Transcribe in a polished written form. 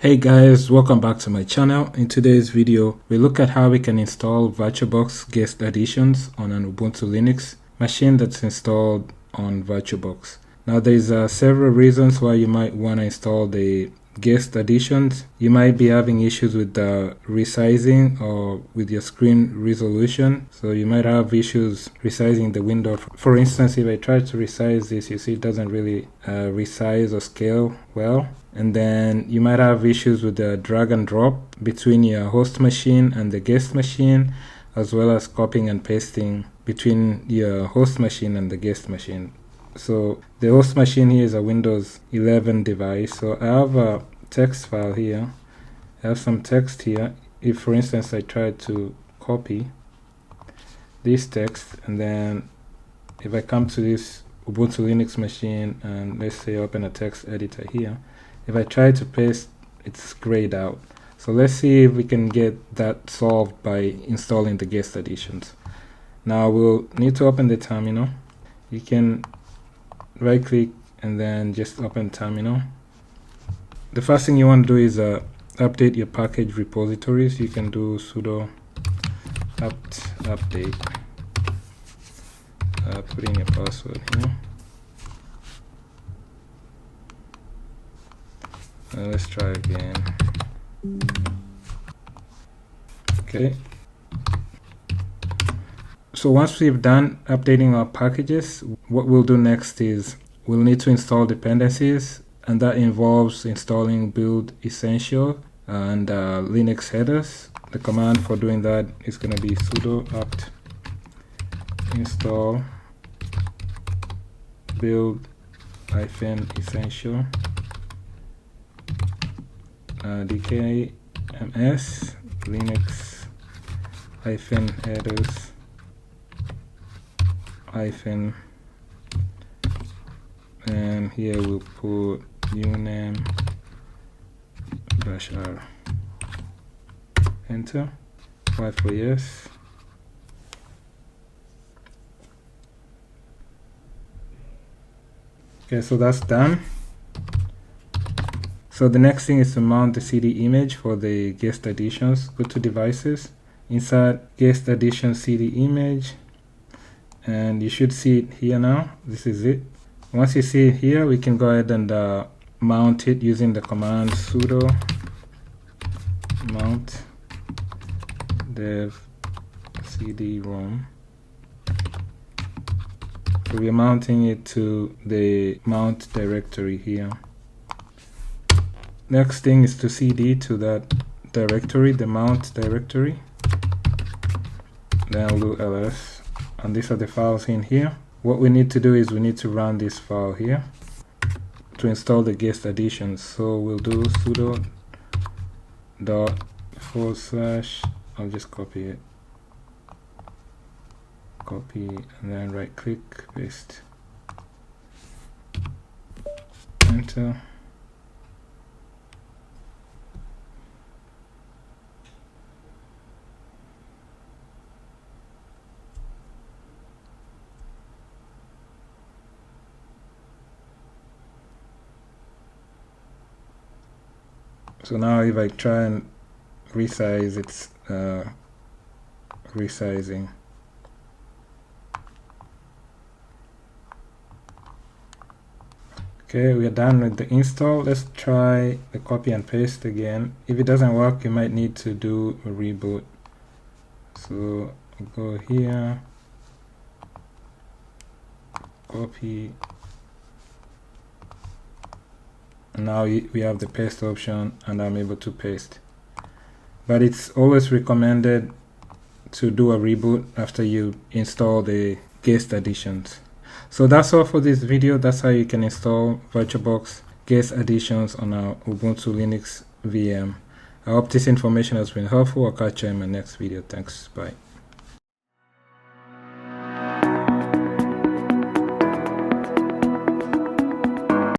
Hey guys, welcome back to my channel. In today's video, we look at how we can install VirtualBox Guest Additions on an Ubuntu Linux machine that's installed on VirtualBox. Now there's several reasons why you might want to install the guest additions. You might be having issues with the resizing or with your screen resolution. So you might have issues resizing the window. For instance, if I try to resize this, you see it doesn't really resize or scale well. And then you might have issues with the drag and drop between your host machine and the guest machine, as well as copying and pasting between your host machine and the guest machine. So the host machine here is a Windows 11 device. So I have a text file here. I have some text here. If, for instance, I try to copy this text, and then if I come to this Ubuntu Linux machine and let's say open a text editor here, if I try to paste, it's grayed out. So let's see if we can get that solved by installing the guest additions. Now we'll need to open the terminal. You can right click and then just open terminal. The first thing you want to do is update your package repositories. You can do sudo apt update. Put in your password here. Let's try again. Okay. So once we've done updating our packages, what we'll do next is we'll need to install dependencies, and that involves installing build essential and Linux headers. The command for doing that is going to be sudo apt install build -essential DKMS Linux headers and here we'll put uname /r. Enter. Y for yes. Okay, so that's done. So the next thing is to mount the CD image for the guest additions. Go to devices, inside guest addition CD image, and you should see it here now. This is it. Once you see it here, we can go ahead and mount it using the command sudo mount dev cd-rom. So we're mounting it to the mount directory here. Next thing is to cd to that directory, the mount directory. Then we'll do ls, and these are the files in here. What we need to do is we need to run this file here to install the guest additions. So we'll do sudo /, I'll just copy it, and then right click, paste, enter. So now if I try and resize, it's resizing. Okay, we are done with the install. Let's try the copy and paste again. If it doesn't work, you might need to do a reboot. So go here, copy. Now we have the paste option, and I'm able to paste. But it's always recommended to do a reboot after you install the guest additions. So that's all for this video. That's how you can install VirtualBox Guest Additions on our Ubuntu Linux VM. I hope this information has been helpful. I'll catch you in my next video. Thanks. Bye.